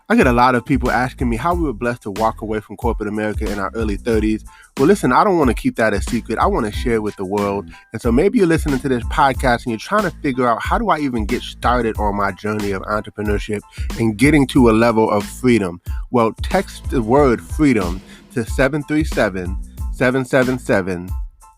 I get a lot of people asking me how we were blessed to walk away from corporate America in our early 30s. Well, listen, I don't want to keep that a secret. I want to share it with the world. And so maybe you're listening to this podcast and you're trying to figure out, how do I even get started on my journey of entrepreneurship and getting to a level of freedom? Well, text the word freedom to 737-777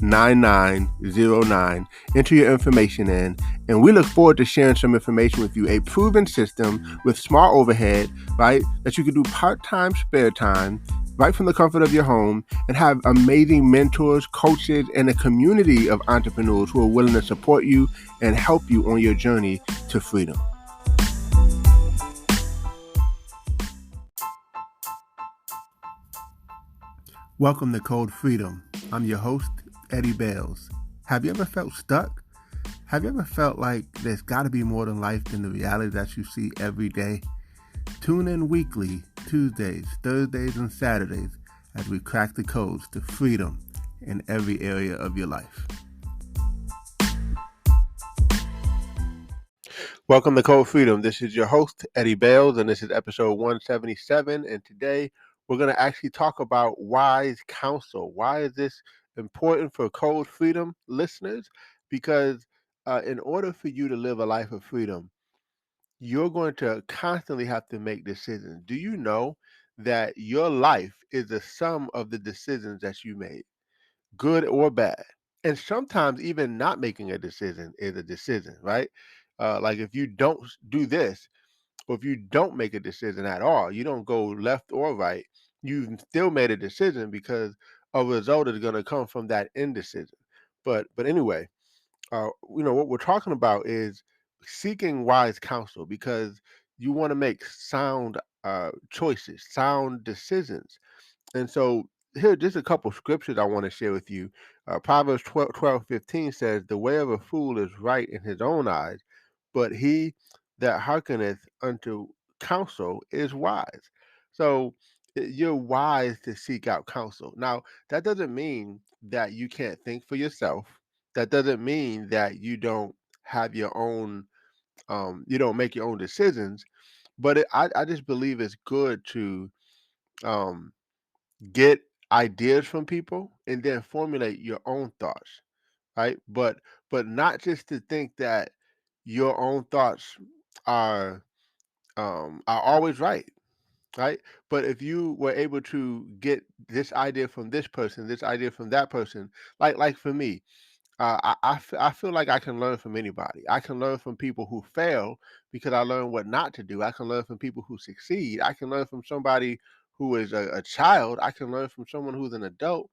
9909. Enter your information in, and we look forward to sharing some information with you. A proven system with small overhead, right? That you can do part-time, spare time, right from the comfort of your home, and have amazing mentors, coaches, and a community of entrepreneurs who are willing to support you and help you on your journey to freedom. Welcome to Code Freedom. I'm your host, Eddie Bales. Have you ever felt stuck? Have you ever felt like there's got to be more than life than the reality that you see every day? Tune in weekly, Tuesdays, Thursdays, and Saturdays as we crack the codes to freedom in every area of your life. Welcome to Code Freedom. This is your host, Eddie Bales, and this is episode 177. And today we're going to actually talk about wise counsel. Why is this important for Code Freedom listeners? Because in order for you to live a life of freedom, you're going to constantly have to make decisions. Do you know that your life is the sum of the decisions that you made, good or bad? And sometimes even not making a decision is a decision, right? Like if you don't do this, or if you don't make a decision at all, you don't go left or right, you still made a decision because a result is going to come from that indecision. But anyway, what we're talking about is seeking wise counsel because you want to make sound choices, sound decisions. And so here, just a couple scriptures I want to share with you. Proverbs 12:15 says, "The way of a fool is right in his own eyes, but he that hearkeneth unto counsel is wise." So you're wise to seek out counsel. Now, that doesn't mean that you can't think for yourself. That doesn't mean that you don't have your own, you don't make your own decisions. But I just believe it's good to um, get ideas from people and then formulate your own thoughts, right? But not just to think that your own thoughts are are always right, right? But if you were able to get this idea from this person, this idea from that person, like for me, I feel like I can learn from anybody. I can learn from people who fail because I learn what not to do. I can learn from people who succeed. I can learn from somebody who is a child. I can learn from someone who's an adult.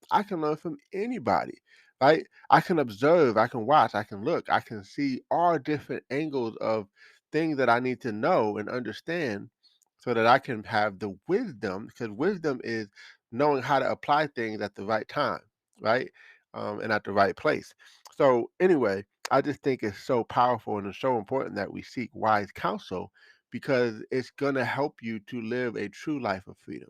I can learn from anybody, right? I can observe, I can watch, I can look, I can see all different angles of things that I need to know and understand so that I can have the wisdom, because wisdom is knowing how to apply things at the right time, right? And at the right place. So, anyway, I just think it's so powerful and it's so important that we seek wise counsel because it's going to help you to live a true life of freedom,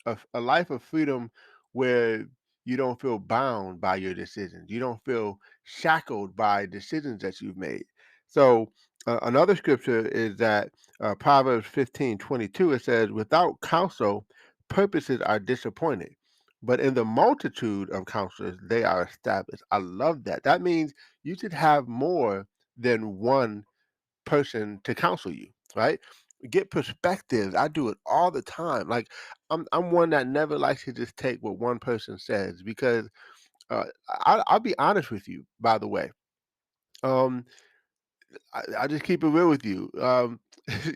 a life of freedom where you don't feel bound by your decisions. You don't feel shackled by decisions that you've made. So another scripture is that Proverbs 15:22. It says, "Without counsel, purposes are disappointed, but in the multitude of counselors, they are established." I love that. That means you should have more than one person to counsel you, right? Get perspectives. I do it all the time. Like I'm one that never likes to just take what one person says because I'll be honest with you. By the way, um, I just keep it real with you.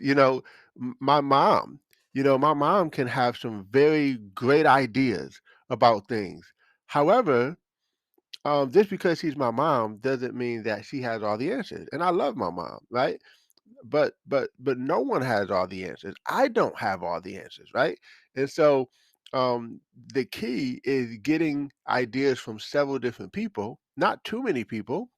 You know, my mom. My mom can have some very great ideas about things. However, just because she's my mom doesn't mean that she has all the answers. And I love my mom, right? But no one has all the answers. I don't have all the answers, right? And so the key is getting ideas from several different people, not too many people,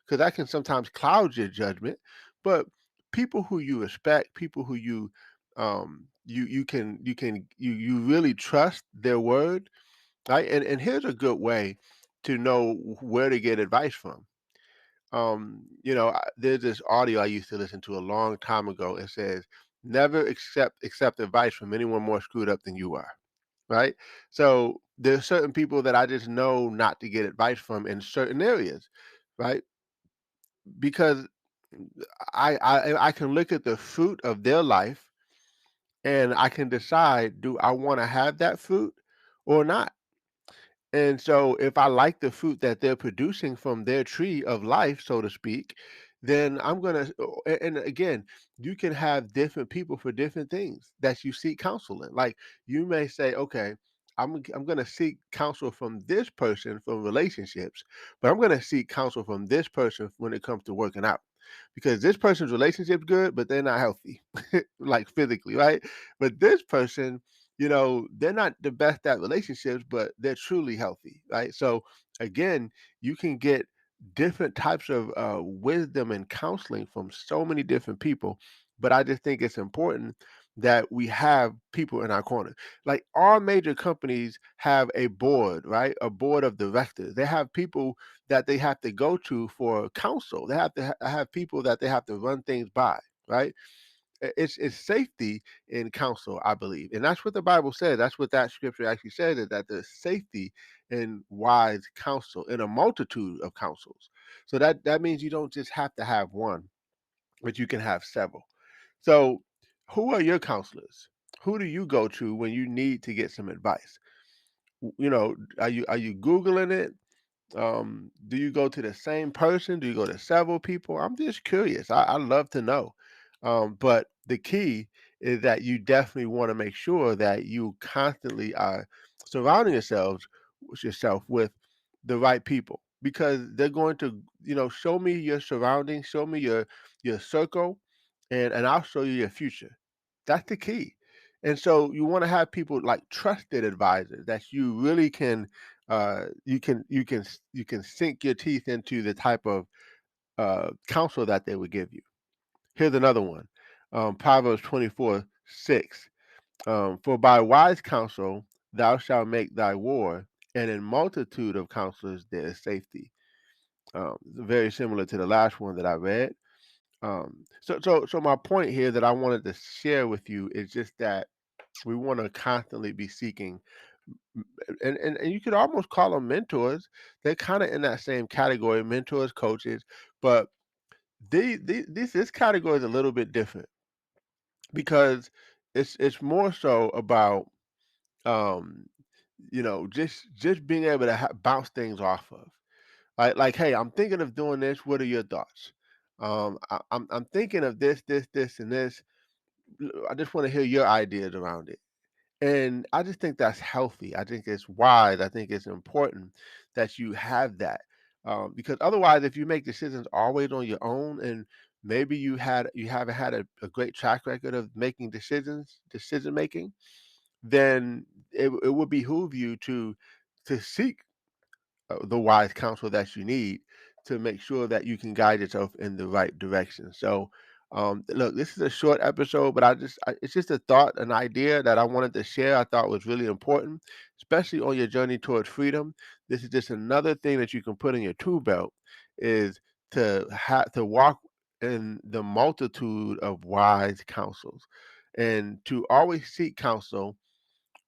because that can sometimes cloud your judgment, but people who you respect, people who you really trust their word, right? And here's a good way to know where to get advice from. There's this audio I used to listen to a long time ago. It says, Never accept advice from anyone more screwed up than you are, right? So there's certain people that I just know not to get advice from in certain areas, right? Because I can look at the fruit of their life and I can decide, do I want to have that fruit or not? And so if I like the fruit that they're producing from their tree of life, so to speak, then I'm going to, and again, you can have different people for different things that you seek counsel in. Like you may say, okay, I'm going to seek counsel from this person from relationships, but I'm going to seek counsel from this person when it comes to working out because this person's relationship's good, but they're not healthy, like physically, right? But this person, they're not the best at relationships, but they're truly healthy, right? So again, you can get different types of wisdom and counseling from so many different people. But I just think it's important that we have people in our corner. Like all major companies have a board, right? A board of directors. They have people that they have to go to for counsel. They have to have people that they have to run things by, right? It's safety in counsel, I believe, and that's what the Bible says. That's what that scripture actually says, is that there's safety in wise counsel, in a multitude of counsels. So that means you don't just have to have one, but you can have several. So who are your counselors? Who do you go to when you need to get some advice? Are you googling it? Do you go to the same person? Do you go to several people? I'm just curious. I love to know. But the key is that you definitely want to make sure that you constantly are surrounding yourself with the right people, because they're going to, show me your surroundings, show me your circle, and I'll show you your future. That's the key. And so you want to have people like trusted advisors that you really can you can sink your teeth into the type of counsel that they would give you. Here's another one. Proverbs 24:6. For by wise counsel thou shalt make thy war, and in multitude of counselors there is safety. Very similar to the last one that I read. So my point here that I wanted to share with you is just that we want to constantly be seeking, and you could almost call them mentors. They're kind of in that same category, mentors, coaches, but this category is a little bit different because it's more so about um just being able to bounce things off of. Like, hey, I'm thinking of doing this. What are your thoughts? I'm thinking of this, and this. I just want to hear your ideas around it. And I just think that's healthy. I think it's wise. I think it's important that you have that. Because otherwise, if you make decisions always on your own, and maybe you haven't had a great track record of making decision making, then it would behoove you to seek the wise counsel that you need to make sure that you can guide yourself in the right direction. So, look, this is a short episode, but it's just a thought, an idea that I wanted to share. I thought was really important, especially on your journey towards freedom. This is just another thing that you can put in your tool belt, is to have to walk in the multitude of wise counsels, and to always seek counsel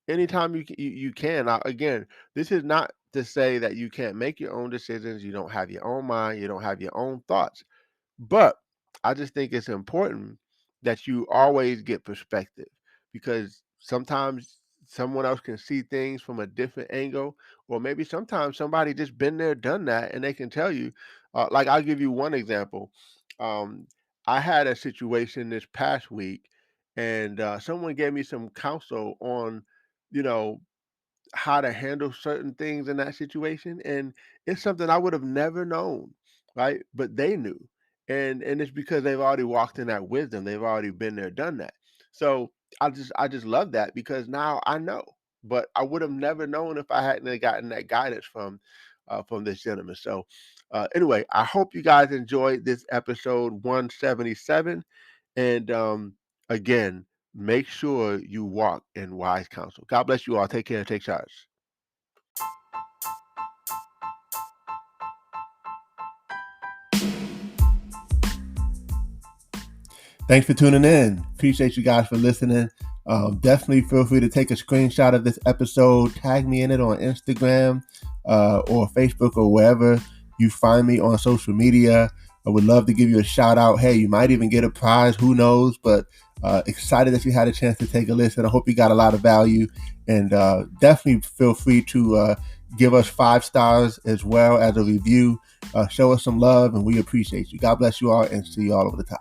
anytime you can. Now, again, this is not to say that you can't make your own decisions, you don't have your own mind, you don't have your own thoughts. But I just think it's important that you always get perspective, because sometimes someone else can see things from a different angle, or maybe sometimes somebody just been there, done that, and they can tell you. Like, I'll give you one example. Um, I had a situation this past week, and someone gave me some counsel on, you know, how to handle certain things in that situation, and it's something I would have never known, right? But they knew, and it's because they've already walked in that wisdom. They've already been there, done that. So I just love that, because now I know. But I would have never known if I hadn't have gotten that guidance from this gentleman. So anyway, I hope you guys enjoyed this episode 177, and again, make sure you walk in wise counsel. God bless you all. Take care and take charge. Thanks for tuning in. Appreciate you guys for listening. Definitely feel free to take a screenshot of this episode, tag me in it on Instagram or Facebook or wherever you find me on social media. I would love to give you a shout out. Hey, you might even get a prize. Who knows? But excited that you had a chance to take a listen. I hope you got a lot of value. And definitely feel free to give us 5 stars as well as a review. Show us some love, and we appreciate you. God bless you all, and see you all over the top.